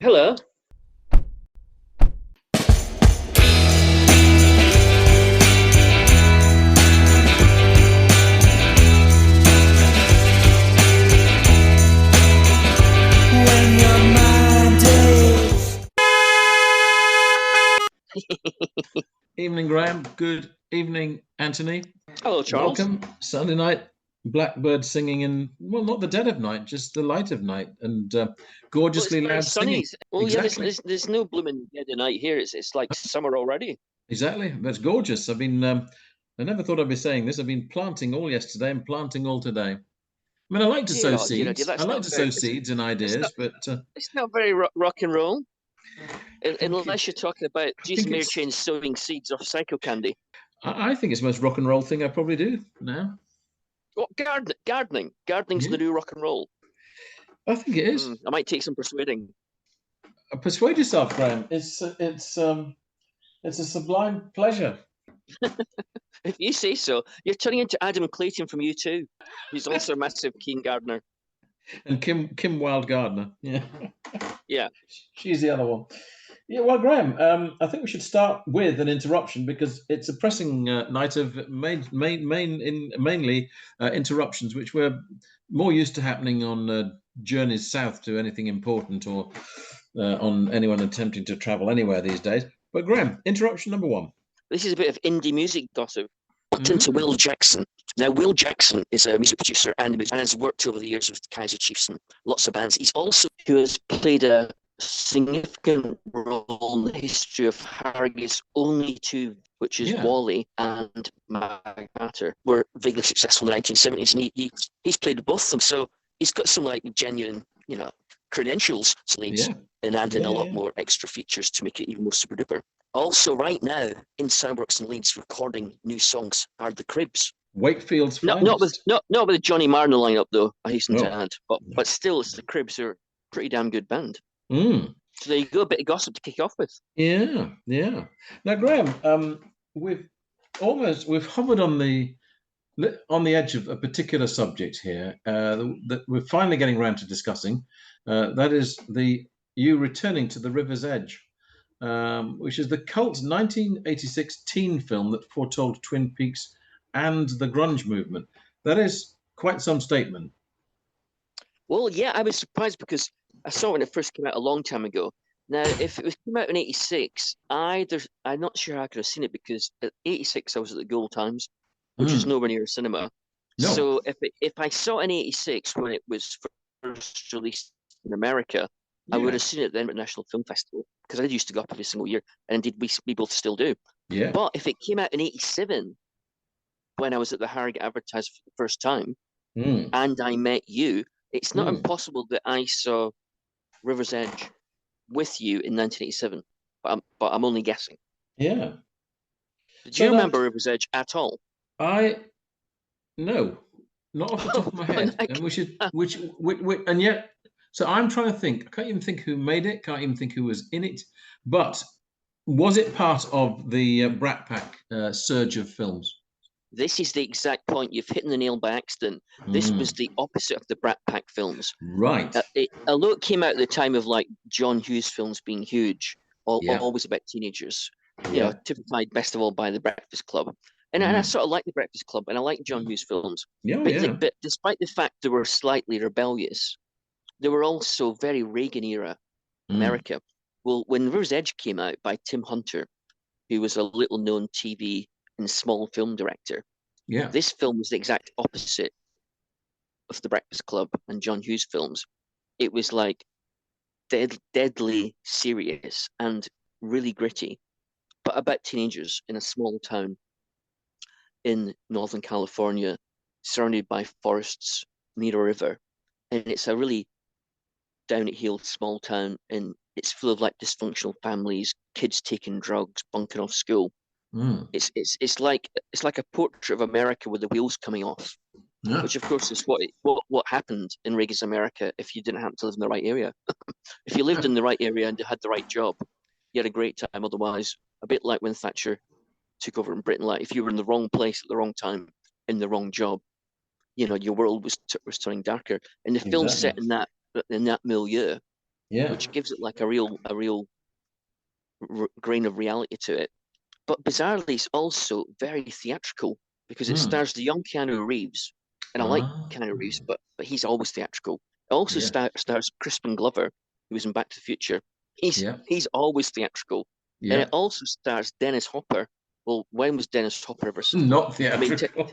Hello. When your mind is Evening, Graham. Good evening, Anthony. Hello, Charles. Welcome. Sunday night, blackbird singing in, well, not the dead of night, just the light of night, and gorgeously Very loud sunny. singing. Well, yeah, Exactly. there's no blooming dead of night here. It's like summer already. Exactly. That's gorgeous. I never thought I'd be saying this. I've been planting all yesterday and planting all today. I mean, I like to sow Dear, seeds. I that's like not to very. sow seeds and ideas, but It's not very rock and roll, I think unless you're talking about I think Jason Mary Chain sowing seeds of psycho candy. I think it's the most rock and roll thing I probably do now. Oh, gardening. Gardening's Yeah, the new rock and roll. I think it is. I might take some persuading. Persuade yourself, Graham. It's a sublime pleasure. If you say so, you're turning into Adam Clayton from U2. He's also a massive keen gardener. And Kim Wild Gardner. Yeah. Yeah. She's the other one. Yeah, well, Graham, I think we should start with an interruption because it's a pressing night of mainly interruptions, which we're more used to happening on journeys south to anything important or on anyone attempting to travel anywhere these days. But Graham, interruption number one. This is a bit of indie music gossip. Into Will Jackson. Now, Will Jackson is a music producer and has worked over the years with Kaiser Chiefs and lots of bands. He's also who has played a significant role in the history of Harrogate's only two, which is Wally and Mag Matter, were vaguely successful in the 1970s, and he's played both of them. So he's got some like genuine, credentials to leads and adding a lot more extra features to make it even more super duper. Also, right now in Soundworks and Leeds, recording new songs are the Cribs. Wakefield's not with Johnny Marr in the lineup though. I hasten to add, but still, it's the Cribs who are a pretty damn good band. So there you go, a bit of gossip to kick off with. Yeah. Now, Graham, we've hovered on the edge of a particular subject here that we're finally getting around to discussing. That is you returning to the River's Edge. Which is the cult 1986 teen film that foretold Twin Peaks and the grunge movement. That is quite some statement. Well, yeah, I was surprised because I saw it when it first came out a long time ago. Now, if it came out in '86, I'm not sure I could have seen it because at '86 I was at the Gold Times, which is nowhere near a cinema. No. So if I saw it in '86 when it was first released in America, I would have seen it then at the National Film Festival because I used to go up every single year, and indeed we both still do. Yeah. But if it came out in '87, when I was at the Harrogate Advertiser for the first time, and I met you, it's not impossible that I saw River's Edge with you in 1987. But I'm only guessing. Yeah. Did you remember River's Edge at all? No, not off the top of my head. And and yet. So I'm trying to think. I can't even think who made it. Can't even think who was in it. But was it part of the Brat Pack surge of films? This is the exact point. You've hit the nail by accident. This was the opposite of the Brat Pack films. Right. Although it came out at the time of like John Hughes films being huge, always about teenagers. Typified best of all by The Breakfast Club. And I sort of like The Breakfast Club, and I like John Hughes films. But despite the fact they were slightly rebellious, they were also very Reagan era America. Well, when River's Edge came out by Tim Hunter, who was a little known TV and small film director, this film was the exact opposite of The Breakfast Club and John Hughes films. It was like deadly serious and really gritty, but about teenagers in a small town in Northern California, surrounded by forests near a river. And it's a really down at heel small town, and it's full of like dysfunctional families, kids taking drugs, bunking off school. It's like a portrait of America with the wheels coming off, which of course is what happened in Reagan's America if you didn't happen to live in the right area. If you lived in the right area and had the right job, you had a great time. Otherwise, a bit like when Thatcher took over in Britain, like if you were in the wrong place at the wrong time in the wrong job, your world was turning darker. And the film's set in that milieu. Yeah. which gives it like a real grain of reality to it. But bizarrely, it's also very theatrical because it Mm. stars the young Keanu Reeves, and I like Ah. Keanu Reeves, but he's always theatrical. It also Yeah. stars Crispin Glover, who was in Back to the Future. He's Yeah. he's always theatrical, and it Yeah. also stars Dennis Hopper. Well, when was Dennis Hopper ever suitable? Not I mean, theatrical.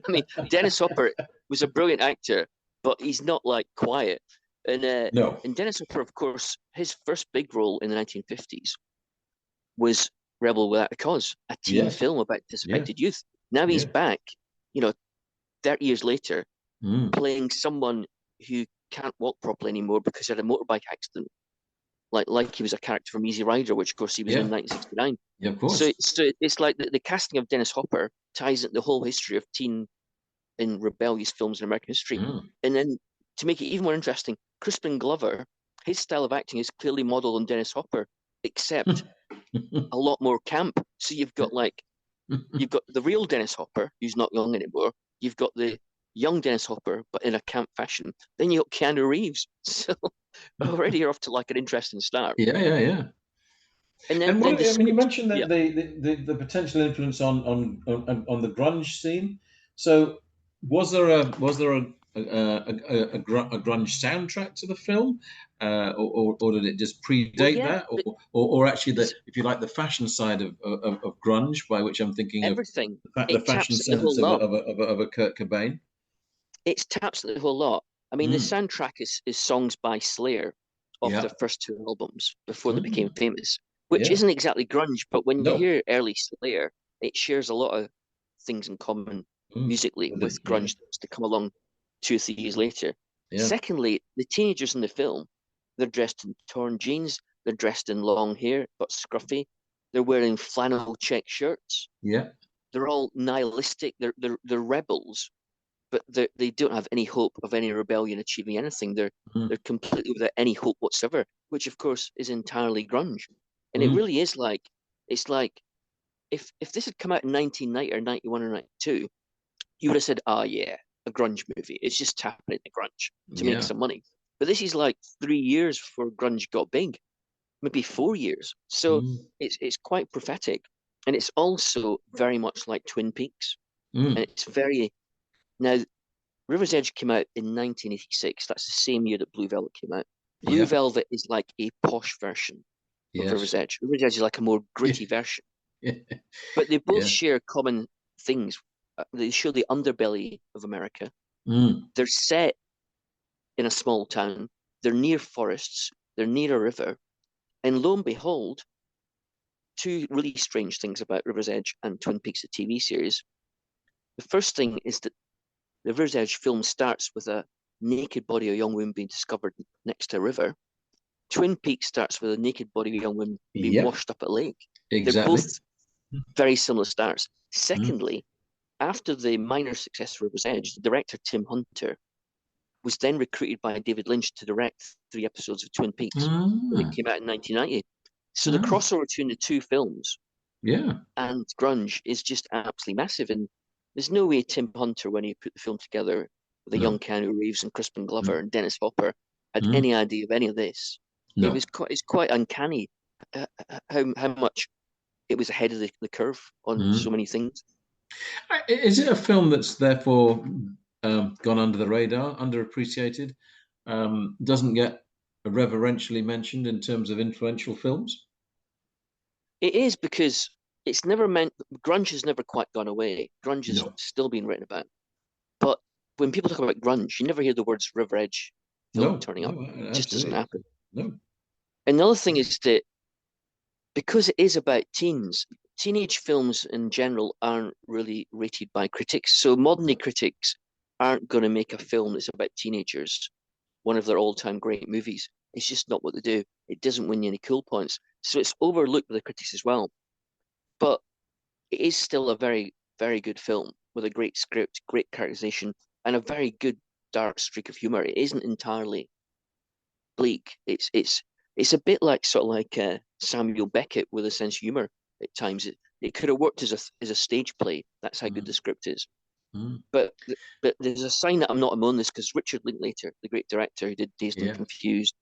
I mean, Dennis Hopper was a brilliant actor, but he's not like quiet. And No. Dennis Hopper, of course, his first big role in the 1950s was Rebel Without a Cause, a teen Yes. film about Yeah. disaffected youth. Now he's Yeah. back, you know, 30 years later, Mm. playing someone who can't walk properly anymore because he had a motorbike accident. Like he was a character from Easy Rider, which of course he was in Yeah. 1969. Yeah. Of So, course. so it's like the casting of Dennis Hopper ties into the whole history of teen and rebellious films in American history. Mm. And then to make it even more interesting, Crispin Glover, his style of acting is clearly modeled on Dennis Hopper, except a lot more camp. So you've got the real Dennis Hopper, who's not young anymore. You've got the young Dennis Hopper, but in a camp fashion. Then you got Keanu Reeves. So already you're off to like an interesting start. Yeah. Yeah. Yeah. And then And then what the I mean, you script, mentioned yeah. that the potential influence on the grunge scene. So was there a grunge soundtrack to the film, or did it just Well, predate yeah, that, or actually there's if you like, the fashion side of grunge, by which I'm thinking of everything. the It fashion taps at the whole sense of lot. a Kurt Cobain. It taps at the whole lot. I mean, the Mm. soundtrack is songs by Slayer off Yeah. their first two albums before they became Mm. famous, which Yeah. isn't exactly grunge, but when you No. hear early Slayer, it shares a lot of things in common Mm. musically With it. with Yeah. grunge that's to come along 2 or 3 years later. Yeah. Secondly, the teenagers in the film, they're dressed in torn jeans, they're dressed in long hair but scruffy, they're wearing flannel check shirts, Yeah. they're all nihilistic, they're rebels, but they don't have any hope of any rebellion achieving anything. Mm. They're completely without any hope whatsoever, which of course is entirely grunge. And it Mm. really is like it's like if this had come out in 1990 or 91 or 92, you would have said, "Ah, yeah, a grunge movie. It's just tapping into grunge to make Yeah. some money." But this is like 3 years before grunge got big, maybe 4 years. So Mm. it's quite prophetic, and it's also very much like Twin Peaks, and Mm. it's very now River's Edge came out in 1986. That's the same year that Blue Velvet came out. Blue Yeah. Velvet is like a posh version of River's Yes. Edge. River's Edge is like a more gritty version, but they both Yeah. share common things. They show the underbelly of America. Mm. They're set in a small town. They're near forests. They're near a river. And lo and behold, two really strange things about River's Edge and Twin Peaks, the TV series. The first thing is that the River's Edge film starts with a naked body of a young woman being discovered next to a river. Twin Peaks starts with a naked body of a young woman being Yep. washed up at a lake. They're Exactly. both very similar starts. Mm. Secondly, after the minor success of River's Edge, the director Tim Hunter was then recruited by David Lynch to direct 3 episodes of Twin Peaks when it Mm. came out in 1990. So the Mm. crossover between the two films Yeah. and grunge is just absolutely massive. And there's no way Tim Hunter, when he put the film together with a young No. Keanu Reeves and Crispin Glover Mm. and Dennis Hopper, had Mm. any idea of any of this. No. It's quite uncanny how much it was ahead of the curve on so Mm. many things. Is it a film that's therefore gone under the radar, underappreciated, doesn't get reverentially mentioned in terms of influential films? It is because it's never meant grunge has never quite gone away. Grunge is No. still being written about. But when people talk about grunge, you never hear the words River Edge film No. turning up. No. It just doesn't Absolutely. happen. No. And the other thing is that because it is about teens, teenage films in general aren't really rated by critics. So modern day critics aren't going to make a film that's about teenagers, one of their all-time great movies. It's just not what they do. It doesn't win you any cool points. So it's overlooked by the critics as well. But it is still a very, very good film with a great script, great characterization, and a very good dark streak of humor. It isn't entirely bleak. It's a bit like sort of like Samuel Beckett with a sense of humor at times. It could have worked as a stage play. That's how good Mm. the script is. Mm. But but there's a sign that I'm not among this because Richard Linklater, the great director who did Dazed and Yeah. Confused,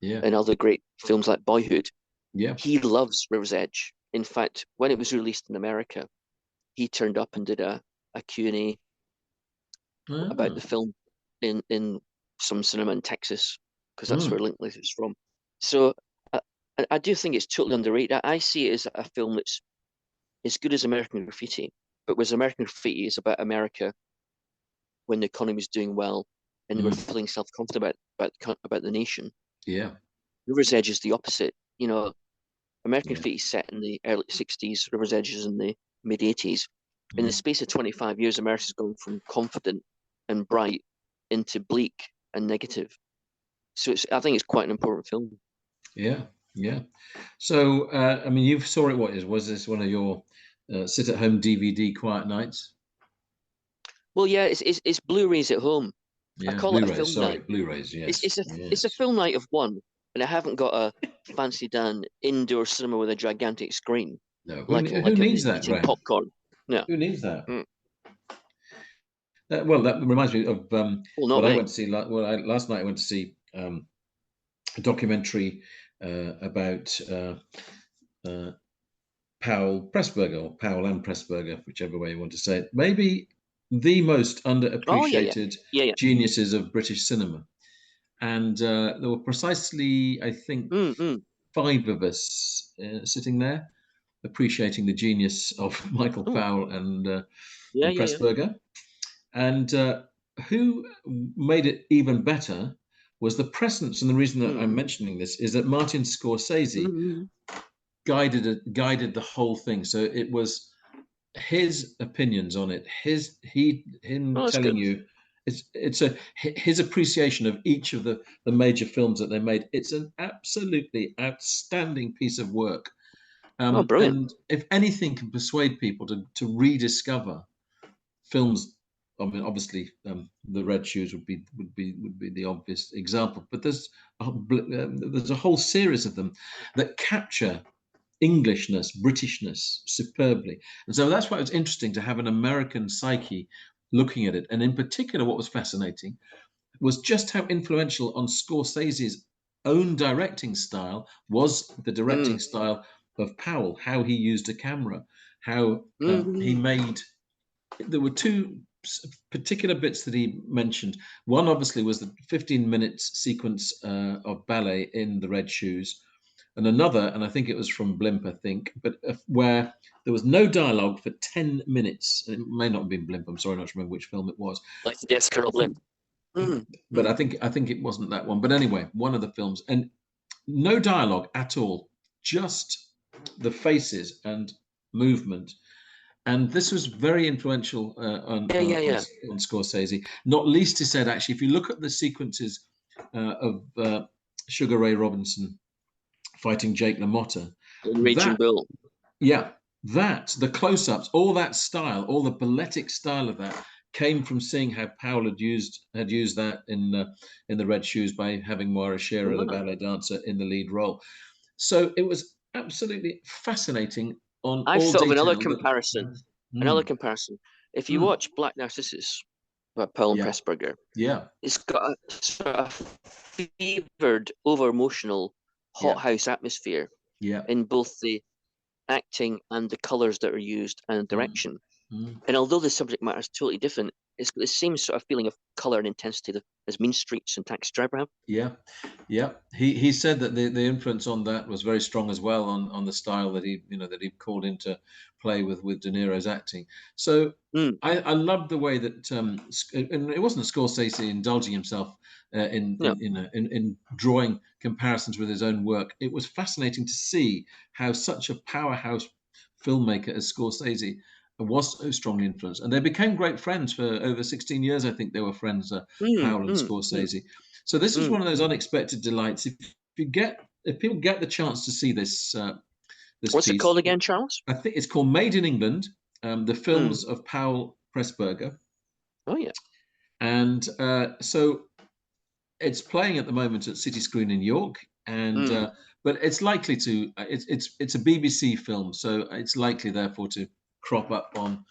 Yeah. and other great films like Boyhood. Yeah. He loves River's Edge. In fact, when it was released in America, he turned up and did a Q&A about Ah. the film in some cinema in Texas, because that's where Mm. Linklater is from. So I do think it's totally underrated. I see it as a film that's as good as American Graffiti, but whereas American Graffiti is about America when the economy was doing well and they were Mm. feeling self-confident about the nation. Yeah. River's Edge is the opposite. American Yeah. Graffiti is set in the early 60s, River's Edge is in the mid 80s. In the Mm. space of 25 years, America's gone from confident and bright into bleak and negative. So I think it's quite an important film. Yeah. Yeah. So, I mean, you saw it. Was this one of your sit-at-home DVD quiet nights? Well, yeah, it's Blu-rays at home. I Yeah, call it a Blu-rays. film Sorry, night. Blu-rays. It's Yes, it's a it's a yes. film night of one, and I haven't got a fancy done indoor cinema with a gigantic screen No, like who I'm needs that, eating Graham? popcorn. No, Who needs that? mm. Well, that reminds me of Well, not what I me. went to see. Last night I went to see a documentary about uh, Powell Pressburger, or Powell and Pressburger, whichever way you want to say it. Maybe the most Oh yeah, yeah, underappreciated yeah, yeah. geniuses of British cinema. And there were precisely, I think, Mm, mm, 5 of us sitting there, appreciating the genius of Michael mm. Powell Yeah, and yeah, yeah. Pressburger. And who made it even better was the presence. And the reason that I'm Mm, mentioning this is that Martin mm, Scorsese mm. guided the whole thing. So it was his opinions on it, him Oh, that's telling good. you. It's his appreciation of each of the major films that they made. It's an absolutely outstanding piece of work. Oh, brilliant. And if anything can persuade people to rediscover films, I mean, obviously, the Red Shoes would be the obvious example, but there's a whole series of them that capture Englishness, Britishness superbly, and so that's why it was interesting to have an American psyche looking at it, and in particular, what was fascinating was just how influential on Scorsese's own directing style was the directing Mm, style of Powell, how he used a camera, how he mm, made. There were two particular bits that he mentioned. One, obviously, was the 15 minutes sequence of ballet in the Red Shoes, and another, and I think it was from Blimp, I think, but where there was no dialogue for 10 minutes. And it may not have been Blimp. I'm sorry, not to remember which film it was. like yes, Colonel Blimp. Mm, But mm. I think it wasn't that one. But anyway, one of the films, and no dialogue at all, just the faces and movement. And this was very influential Yeah, yeah, yeah. on Scorsese. Not least, he said, actually, if you look at the sequences of Sugar Ray Robinson fighting Jake LaMotta, And Raging that, Bull. yeah, the close-ups, all that style, all the balletic style of that came from seeing how Powell had used that in the Red Shoes by having Moira Shearer, the Ah. ballet dancer, in the lead role. So it was absolutely fascinating on I've all thought of detail. That, another mm, comparison. If you mm, watch Black Narcissus by Powell and yeah, Pressburger, yeah, it's got a sort of fevered, over emotional, yeah, hothouse atmosphere yeah, in both the acting and the colours that are used and mm, direction. mm. And although the subject matter is totally different, it's got the same sort of feeling of colour and intensity as Mean Streets and Taxi Driver have. Yeah, yeah. He said that the influence on that was very strong as well on the style that he called into play with De Niro's acting. So Mm, I loved the way that and it wasn't Scorsese indulging himself no. in drawing comparisons with his own work. It was fascinating to see how such a powerhouse filmmaker as Scorsese was so strongly influenced, and they became great friends for over 16 years. I think they were friends, Mm, Powell and mm, mm, Scorsese. So this was mm. one of those unexpected delights. If people get the chance to see this What's it piece, called again, Charles? I think it's called Made in England. The Mm. films of Powell Pressburger, Oh, yeah. and so it's playing at the moment at City Screen in York, and Mm. but it's likely to it's a BBC film, so it's likely therefore to crop up on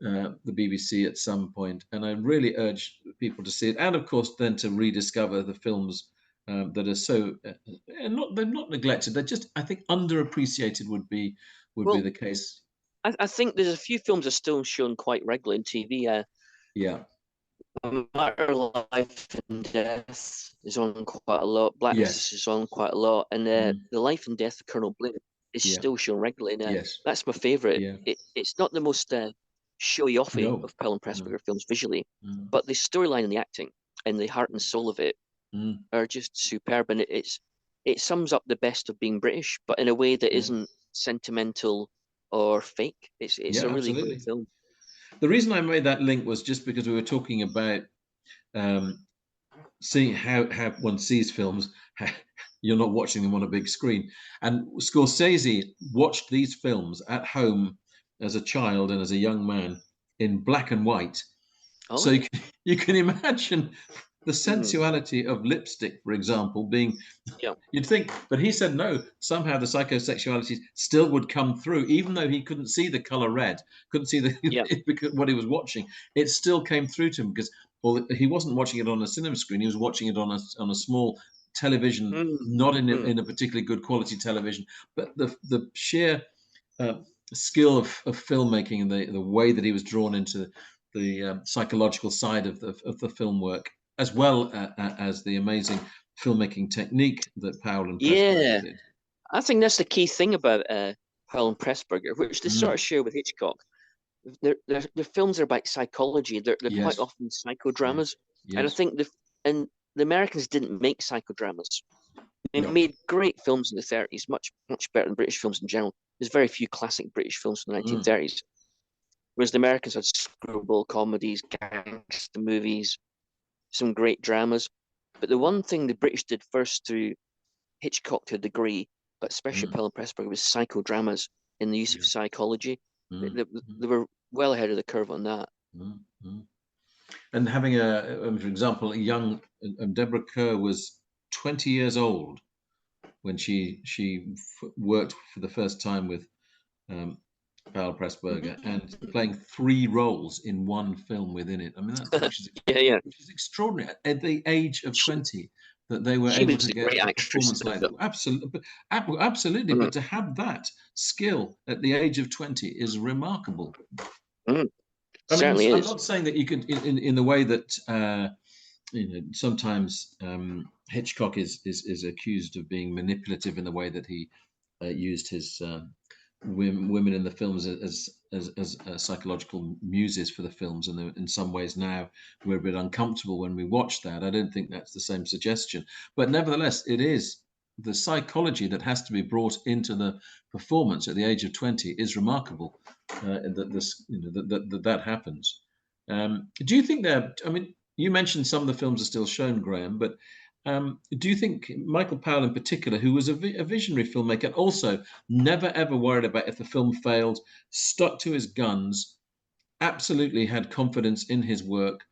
the BBC at some point, and I really urge people to see it, and of course then to rediscover the films that are so they're not neglected. They're just, I think, underappreciated would be Well, the case. I think there's a few films that are still shown quite regularly on TV. Yeah. A Matter of Life and Death is on quite a lot. Yes. Blacklist is on quite a lot, and Mm. The Life and Death of Colonel Blimp is Yeah. still shown regularly. And Yes. that's my favourite. Yeah. It's not the most showy offy No. of Powell and No. Pressburger films visually, Mm. but the storyline and the acting and the heart and soul of it Mm. are just superb. And it sums up the best of being British, but in a way that Yeah. isn't sentimental or fake. It's Yeah, a really absolutely. great film. The reason I made that link was just because we were talking about seeing how one sees films. You're not watching them on a big screen. And Scorsese watched these films at home as a child and as a young man in black and white. Oh, So yeah. you can imagine the sensuality of lipstick, for example, being, Yeah. you'd think, but he said no, somehow the psychosexuality still would come through, even though he couldn't see the color red, couldn't see Yeah. what he was watching. It still came through to him because, well, he wasn't watching it on a cinema screen, he was watching it on a small television, not in a particularly good quality television, but the sheer skill of filmmaking and the way that he was drawn into the psychological side of the film work, as well as the amazing filmmaking technique that Powell and Pressburger did. I think that's the key thing about Powell and Pressburger, which they sort of share with Hitchcock. Their films are about psychology. They're Yes. quite often psychodramas, Yes. and I think the Americans didn't make psychodramas. They No. made great films in the 30s, much better than British films in general. There's very few classic British films from the 1930s, whereas the Americans had screwball comedies, gangster movies, some great dramas. But the one thing the British did first through Hitchcock to a degree, but especially Powell and Pressburger, was psychodramas in the use of psychology. They were well ahead of the curve on that. And having for example, a young Deborah Kerr was 20 years old when she worked for the first time with Powell Pressburger and playing 3 roles in one film within it. I mean, which is extraordinary at the age of 20 that they were able to get a performance like that. Absolutely. But to have that skill at the age of 20 is remarkable. Certainly I'm is. not saying that you could, in the way that sometimes Hitchcock is accused of being manipulative in the way that he used his women in the films as psychological muses for the films, and in some ways now we're a bit uncomfortable when we watch that. I don't think that's the same suggestion, but nevertheless, it is the psychology that has to be brought into the performance at the age of 20 is remarkable. That happens. Do you think that? I mean, you mentioned some of the films are still shown, Graham, but do you think Michael Powell in particular, who was a visionary filmmaker, and also never ever worried about if the film failed, stuck to his guns, absolutely had confidence in his work,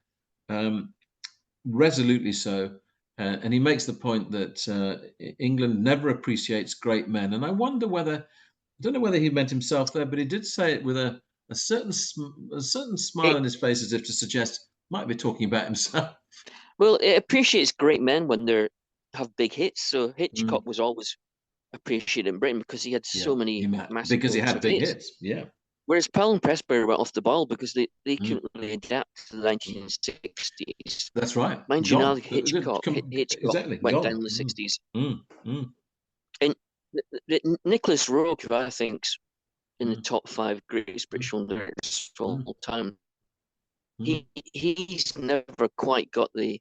resolutely so, and he makes the point that England never appreciates great men, and I don't know whether he meant himself there, but he did say it with a certain smile on his face, as if to suggest might be talking about himself. Well, it appreciates great men when they have big hits. So Hitchcock was always appreciated in Britain because he had so many massive because he had big hits. Yeah. Whereas Powell and Pressburger went off the ball because they couldn't really adapt to the 1960s. That's right. Mind you, now Hitchcock exactly. went down in the 60s. And Nicholas Roeg, who I think's in the top 5 greatest British film directors of all time, he's never quite got the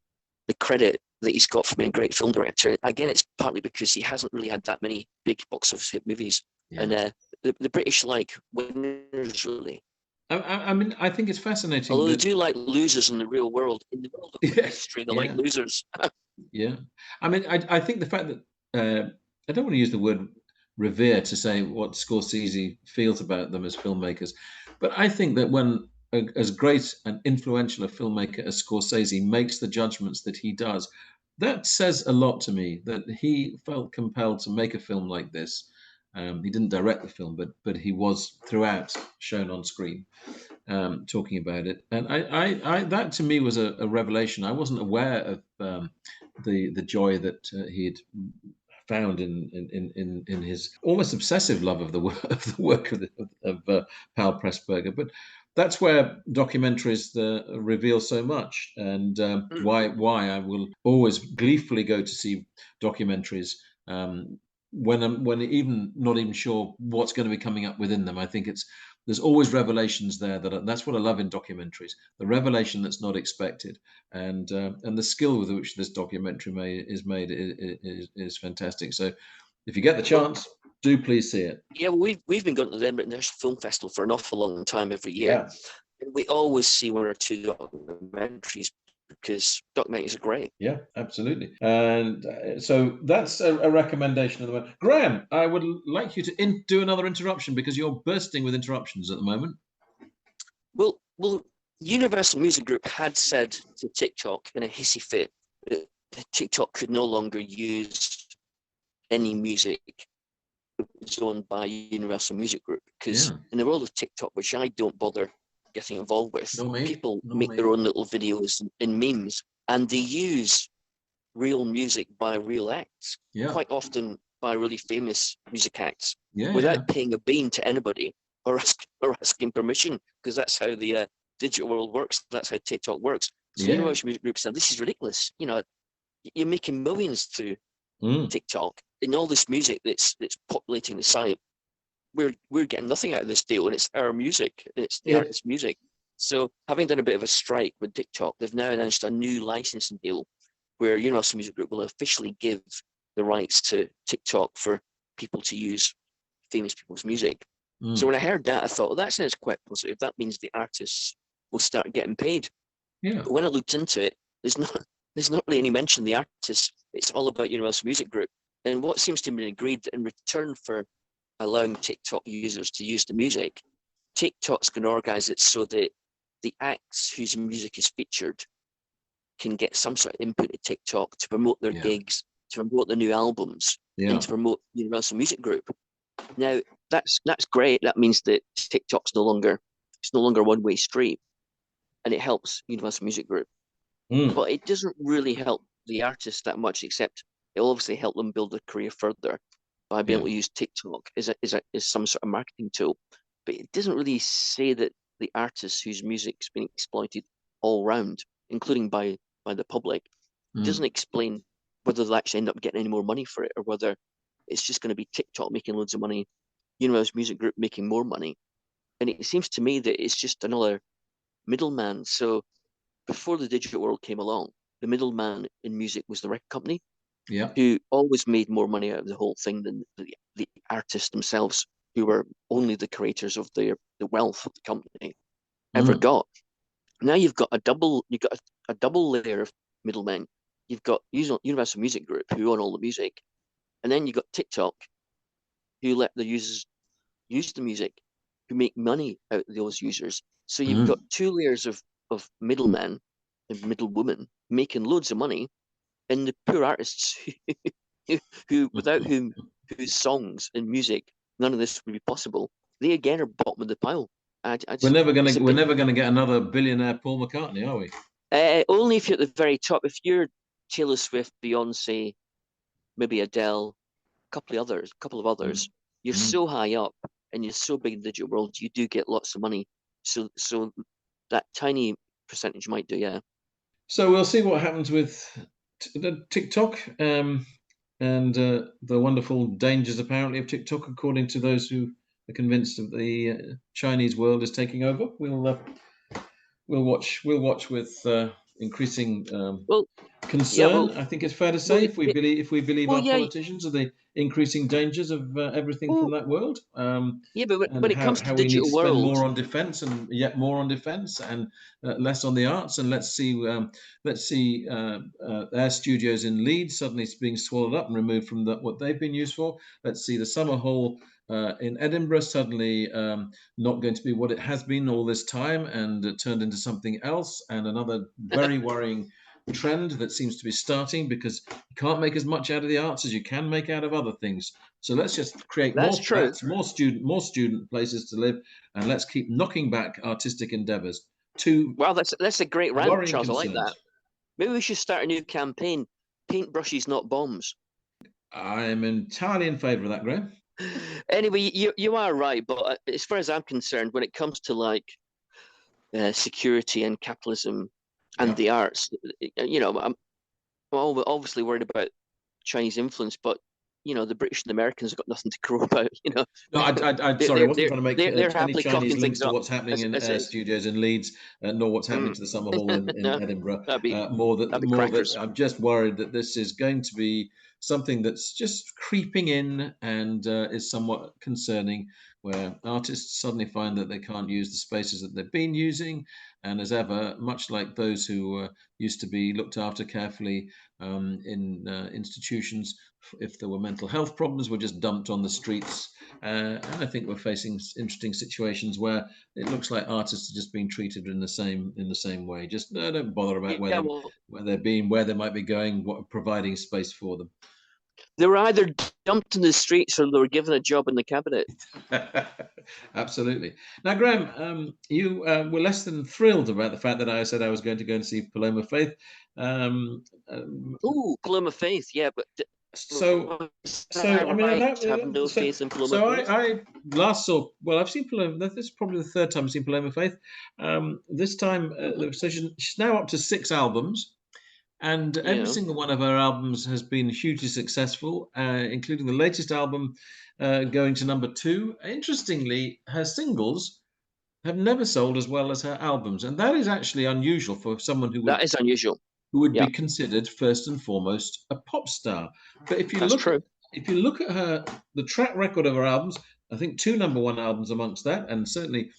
credit that he's got for being a great film director. Again, it's partly because he hasn't really had that many big box office hit movies. And the British like winners, really. I mean, I think it's fascinating. Although they do like losers in the real world. In the world of history, they like losers. I mean, I think the fact that I don't want to use the word revere to say what Scorsese feels about them as filmmakers, but I think that when as great and influential a filmmaker as Scorsese makes the judgments that he does, that says a lot to me, that he felt compelled to make a film like this. He didn't direct the film, but he was throughout shown on screen, talking about it. And I that to me was a revelation. I wasn't aware of the joy that he'd found in his almost obsessive love of the work of Powell Pressburger. But that's where documentaries reveal so much, and why I will always gleefully go to see documentaries when I'm even not even sure what's going to be coming up within them. I think there's always revelations there that's what I love in documentaries, the revelation that's not expected, and the skill with which this documentary is made is fantastic. So if you get the chance, do please see it. Yeah, well, we've been going to the Edinburgh Film Festival for an awful long time every year. Yeah. We always see one or two documentaries because documentaries are great. Yeah, absolutely. And so that's a recommendation of the moment. Graham, I would like you to do another interruption because you're bursting with interruptions at the moment. Well, Universal Music Group had said to TikTok in a hissy fit that TikTok could no longer use any music that was owned by Universal Music Group because in the world of TikTok, which I don't bother getting involved with, people make their own little videos and memes, and they use real music by real acts, quite often by really famous music acts, without paying a bean to anybody or asking permission, because that's how the digital world works. That's how TikTok works. So Universal Music Group said, this is ridiculous. You know, you're making millions through TikTok, and all this music that's populating the site, we're getting nothing out of this deal, and it's our music, it's the artist's music. So having done a bit of a strike with TikTok, they've now announced a new licensing deal where Universal Music Group will officially give the rights to TikTok for people to use famous people's music. So when I heard that, I thought, well, that sounds quite positive. That means the artists will start getting paid. But when I looked into it, there's not really any mention of the artists. It's all about Universal Music Group. And what seems to be agreed that in return for allowing TikTok users to use the music, TikTok's going to organize it so that the acts whose music is featured can get some sort of input to TikTok to promote their gigs, to promote their new albums, and to promote Universal Music Group. Now, that's great. That means that TikTok's no longer a one-way street, and it helps Universal Music Group. But it doesn't really help the artists that much, except it'll obviously help them build their career further by being able to use TikTok as some sort of marketing tool. But it doesn't really say that the artists whose music's been exploited all round, including by the public, doesn't explain whether they'll actually end up getting any more money for it, or whether it's just going to be TikTok making loads of money, Universal Music Group making more money. And it seems to me that it's just another middleman. So before the digital world came along, the middleman in music was the record company, who always made more money out of the whole thing than the artists themselves, who were only the creators of the wealth of the company ever got. Now you've got a double layer of middlemen. You've got Universal Music Group, who own all the music, and then you've got TikTok, who let the users use the music, who make money out of those users. So you've got two layers of middlemen and middlewomen making loads of money, and the poor artists who without whose songs and music none of this would be possible. They again are bottom of the pile. We're never gonna get another billionaire Paul McCartney, are we? Only if you're at the very top. If you're Taylor Swift, Beyonce, maybe Adele, a couple of others, you're so high up and you're so big in the digital world, you do get lots of money. So that tiny percentage might do, So we'll see what happens with the TikTok and the wonderful dangers apparently of TikTok, according to those who are convinced that the Chinese world is taking over. We'll watch with increasing concern. I think it's fair to say, if we believe our politicians, of the increasing dangers of everything from that world. But when it comes to the digital world, spend more on defence and yet more on defence and less on the arts. And let's see their studios in Leeds suddenly being swallowed up and removed from what they've been used for. Let's see the Summer Hall in Edinburgh suddenly not going to be what it has been all this time, and turned into something else. And another very worrying trend that seems to be starting, because you can't make as much out of the arts as you can make out of other things. So let's just create more flats, more student places to live, and let's keep knocking back artistic endeavours. Well, that's a great rant, Charles. Concerns. I like that. Maybe we should start a new campaign: paintbrushes, not bombs. I'm entirely in favour of that, Graham. Anyway, you are right, but as far as I'm concerned, when it comes to like security and capitalism and the arts, I'm obviously worried about Chinese influence, but the British and the Americans have got nothing to crow about. No, sorry, I wasn't trying to make any Chinese links to what's happening in studios in Leeds, nor what's happening to the Summer Hall in Edinburgh. I'm just worried that this is going to be something that's just creeping in and is somewhat concerning, where artists suddenly find that they can't use the spaces that they've been using, and as ever, much like those who used to be looked after carefully in institutions, if there were mental health problems, were just dumped on the streets. And I think we're facing interesting situations where it looks like artists are just being treated in the same way. Just don't bother about where they're being, where they might be going, providing space for them. They were either dumped in the streets or they were given a job in the cabinet. Absolutely. Now, Graham, you were less than thrilled about the fact that I said I was going to go and see Paloma Faith. Paloma Faith, yeah, but I last saw. Well, I've seen Paloma. This is probably the third time I've seen Paloma Faith. This time, she's now up to 6 albums. And every single one of her albums has been hugely successful, including the latest album going to number 2. Interestingly, her singles have never sold as well as her albums. And that is actually unusual for someone who would be considered first and foremost a pop star. But if you look at the track record of her albums, I think 2 number 1 albums amongst that, and certainly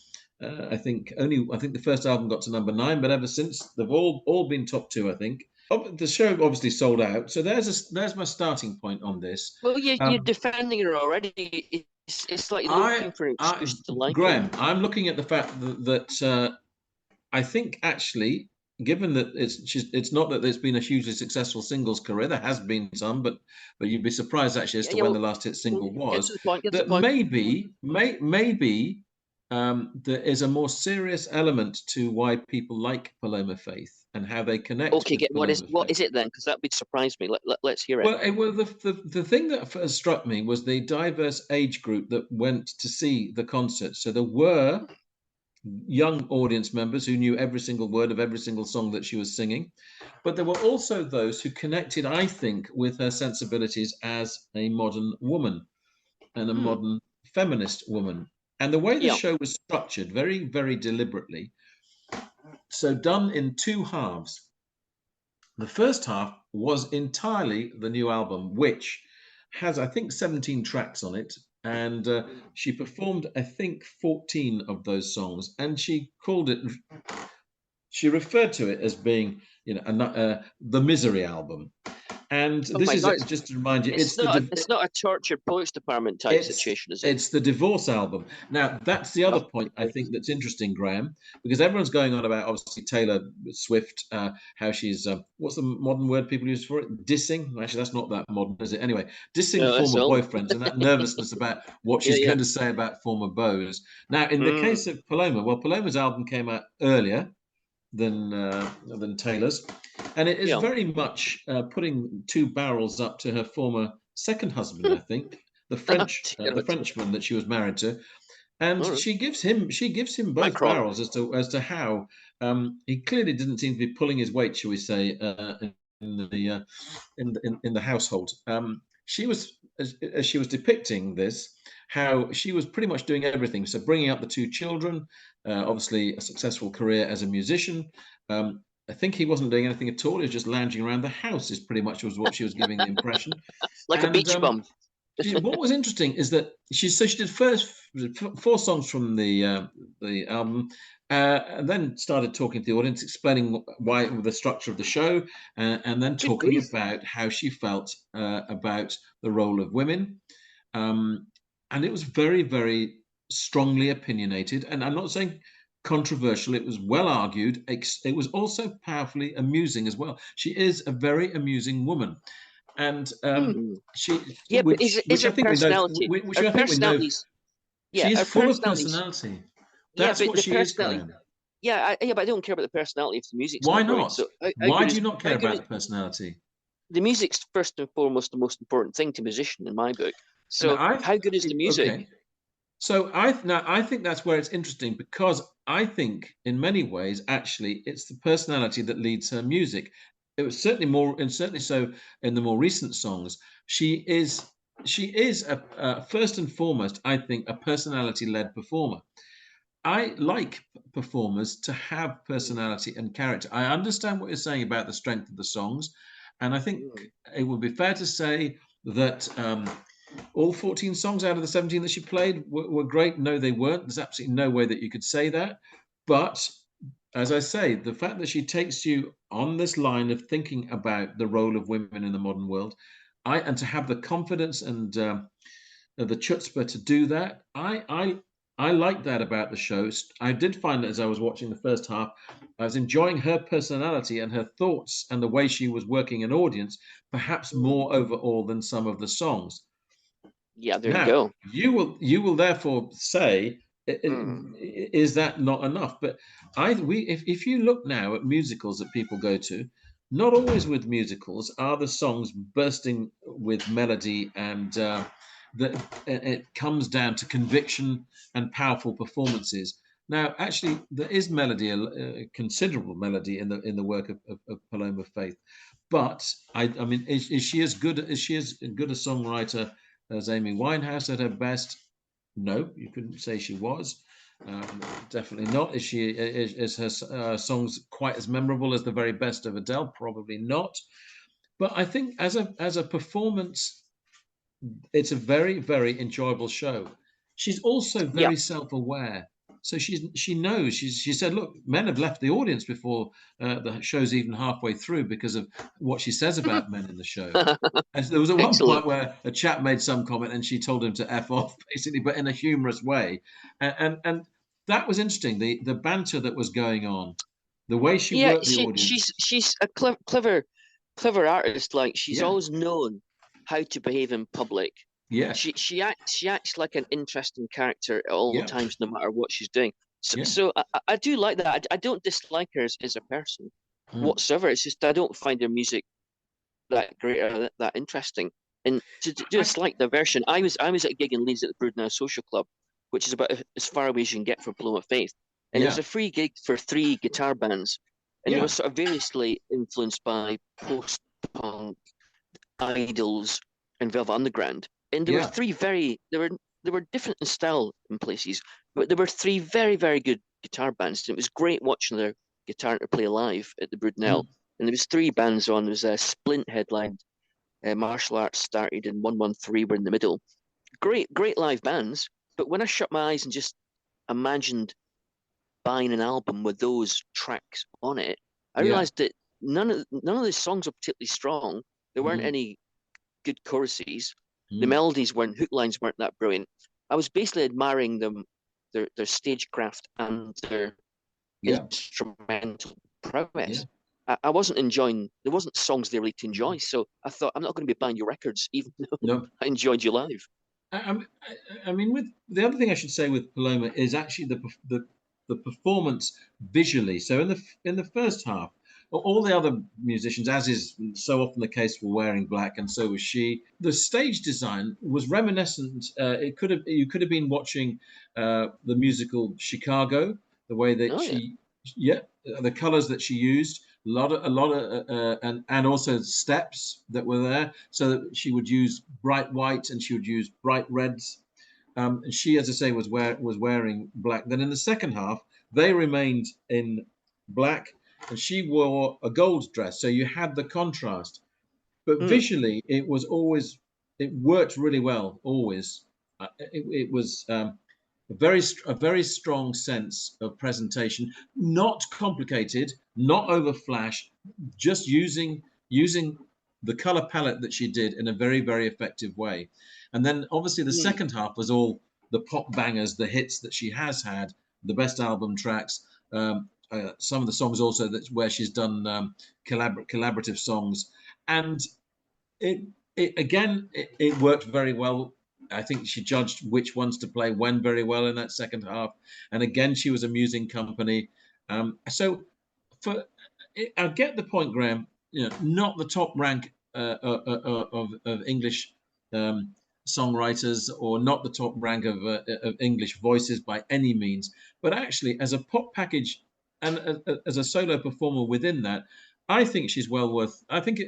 I think the first album got to number 9, but ever since they've all been top 2, I think. The show obviously sold out, so there's my starting point on this. Well, you're defending her already. It's like looking for an excuse to like Graham, her. I'm looking at the fact that I think actually, given that it's not that there's been a hugely successful singles career, there has been some, but you'd be surprised actually as to when the last hit single was. Maybe there is a more serious element to why people like Paloma Faith and how they connect. Okay, what is it then? Because that would surprise me. Let's hear it. Well, the thing that first struck me was the diverse age group that went to see the concert. So there were young audience members who knew every single word of every single song that she was singing, but there were also those who connected, I think, with her sensibilities as a modern woman and a modern feminist woman. And the way the show was structured, very, very deliberately, so done in 2 halves. The first half was entirely the new album, which has, I think, 17 tracks on it. And she performed, I think, 14 of those songs. And she referred to it as being, the Misery album. And this is just to remind you, it's not a tortured police department type situation, is it? It's the divorce album. Now, that's the other point I think that's interesting, Graham, because everyone's going on about, obviously, Taylor Swift, how she's, what's the modern word people use for it? Dissing? Actually, that's not that modern, is it? Anyway, dissing former boyfriends and that nervousness about what she's going to say about former beaus. Now, in the case of Paloma, Paloma's album came out earlier than Taylor's, and it is very much putting 2 barrels up to her former second husband, I think, the Frenchman that she was married to, and she gives him both barrels as to how he clearly didn't seem to be pulling his weight, shall we say, in the household. She was, as she was depicting this, how she was pretty much doing everything. So bringing up the 2 children, obviously a successful career as a musician. I think he wasn't doing anything at all. He was just lounging around the house, is pretty much was what she was giving the impression. Like a beach bum. What was interesting is that she did first 4 songs from the album, and then started talking to the audience, explaining why the structure of the show, and then talking about how she felt about the role of women. And it was very, very strongly opinionated. And I'm not saying controversial. It was well argued. It was also powerfully amusing as well. She is a very amusing woman, and she, Yeah, but is which I her think we know, personality? which Her I think we know, personality's she yeah, is her full of personality's personality. yeah, That's but what the she is, personality. Graham. Yeah, but I don't care about the personality if the music's Why not brilliant. not? So how Why good do is you not how care good about is the personality? the music's first and foremost the most important thing to musician in my book. And So how good is the music? okay. So I think that's where it's interesting, because I think in many ways actually it's the personality that leads her music. It was certainly more, and certainly so in the more recent songs. She is a first and foremost, I think, a personality-led performer. I like performers to have personality and character. I understand what you're saying about the strength of the songs, and I think Mm. it would be fair to say that all 14 songs out of the 17 that she played were great. No, they weren't. There's absolutely no way that you could say that. But as I say, the fact that she takes you on this line of thinking about the role of women in the modern world, and to have the confidence and the chutzpah to do that, I like that about the show. I did find that as I was watching the first half, I was enjoying her personality and her thoughts and the way she was working an audience, perhaps more overall than some of the songs. Yeah, there you Now, go. you will therefore say, Mm. is that not enough? But if you look now at musicals that people go to, not always with musicals are the songs bursting with melody, and that it comes down to conviction and powerful performances. Now, actually, there is melody, a considerable melody in the work of Paloma Faith. But I mean, is she as good? Is she as good a songwriter as Amy Winehouse at her best? No, you couldn't say she was. Definitely not. Is her songs quite as memorable as the very best of Adele? Probably not. But I think as a performance, it's a very, very enjoyable show. She's also Yeah. very self-aware. So she knows. She said, "Look, men have left the audience before the show's even halfway through because of what she says about men in the show." And there was at one Excellent. point where a chap made some comment, and she told him to f off, basically, but in a humorous way. And that was interesting. The banter that was going on, the way she Yeah, worked the audience. she's a clever artist. Like she's Yeah, always known how to behave in public. yes, She acts like an interesting character at all yeah, times, no matter what she's doing. So, yeah. so I do like that. I don't dislike her as a person Mm. whatsoever. It's just I don't find her music that great or that interesting. And to do a I, slight diversion, I was at a gig in Leeds at the Broodnow Social Club, which is about as far away as you can get from Paloma Faith. And it was yeah, a free gig for three guitar bands, and it yeah, was sort of variously influenced by post-punk, Idols, and Velvet Underground. And there were yeah, three very they were different in style in places, but there were three very very good guitar bands. And it was great watching their guitar to play live at the Broodnell. mm, And there was three bands on. There was a Splint headline, Martial Arts started, and 113 were in the middle. Great live bands. But when I shut my eyes and just imagined buying an album with those tracks on it, I yeah, realized that none of the songs were particularly strong. There weren't mm, any good choruses. The mm, melodies weren't hook lines weren't that brilliant. I was basically admiring them, their stagecraft and their yeah, instrumental yeah. prowess. I wasn't enjoying. There wasn't songs there really to enjoy. So I thought I'm not going to be buying your records, even though No, I enjoyed you live. I mean, with the other thing I should say with Paloma is actually the performance visually. So in the first half, all the other musicians, as is so often the case, were wearing black, and so was she. The stage design was reminiscent. You could have been watching the musical Chicago, the way that Oh yeah. yeah, the colors that she used. And also steps that were there, so that she would use bright white and she would use bright reds. And she, as I say, was wearing black. Then in the second half, they remained in black, and she wore a gold dress. So you had the contrast. But Mm. visually, it worked really well. Always, it was a very strong sense of presentation, not complicated, not over flash, just using the color palette that she did in a very, very effective way. And then obviously the Mm. second half was all the pop bangers, the hits that she has had the best album tracks. Some of the songs also where she's done collaborative songs, and it worked very well. I think she judged which ones to play when very well in that second half, and again she was amusing company. So I get the point, Graham. Not the top rank of English songwriters, or not the top rank of English voices by any means, but actually as a pop package and as a solo performer within that, I think she's well worth. I think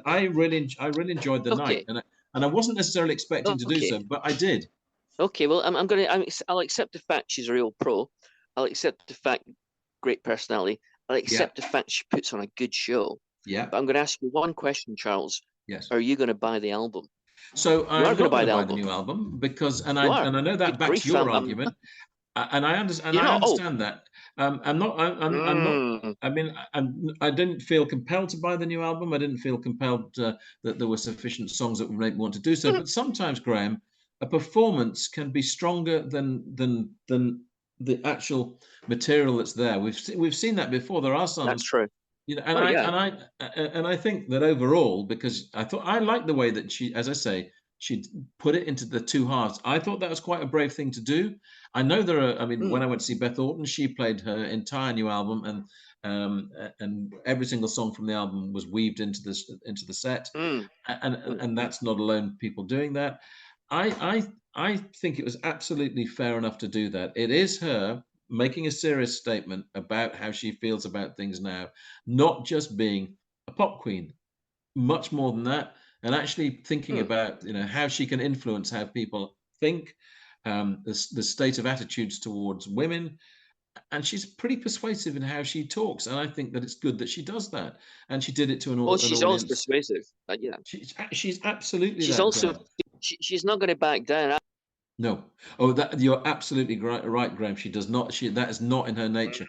I really enjoyed the night, and I wasn't necessarily expecting to do so, but I did. Okay, well, I'll accept the fact she's a real pro. I'll accept the fact great personality. I'll accept the fact she puts on a good show. Yeah. But I'm going to ask you one question, Charles. Yes. Are you going to buy the album? So I'm not going to buy the new album because, and I know that backs your argument, and I understand that. I'm not. I mean, I didn't feel compelled to buy the new album. I didn't feel compelled that there were sufficient songs that would make me want to do so. But sometimes, Graham, a performance can be stronger than the actual material that's there. We've seen that before. There are some. That's true. And I think that overall, because I like the way that she, as I say, she put it into the two halves. I thought that was quite a brave thing to do. I know there are. I mean, when I went to see Beth Orton, she played her entire new album, and every single song from the album was weaved into the set, and that's not alone people doing that. I think it was absolutely fair enough to do that. It is her making a serious statement about how she feels about things now, not just being a pop queen, much more than that, and actually thinking about how she can influence how people think, the state of attitudes towards women, and she's pretty persuasive in how she talks, and I think that it's good that she does that, and she did it to an audience. She's always persuasive. Yeah, she's absolutely. She's also she's not going to back down. No. Oh, that you're absolutely right, Graham. She does not. That is not in her nature.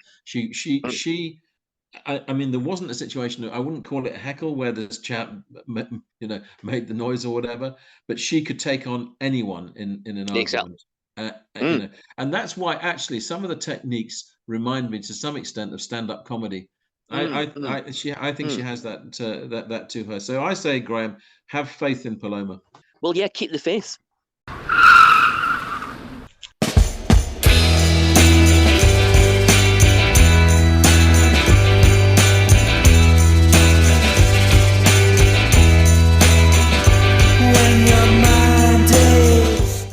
I mean, there wasn't a situation. I wouldn't call it a heckle where this chap, made the noise or whatever. But she could take on anyone in an argument. And that's why actually some of the techniques remind me to some extent of stand-up comedy. I think she has that to her. So I say, Graham, have faith in Paloma. Well, yeah, keep the faith.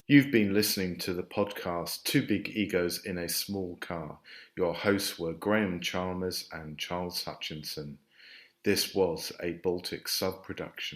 You've been listening to the podcast Two Big Egos in a Small Car. Your hosts were Graham Chalmers and Charles Hutchinson. This was a Baltic sub-production.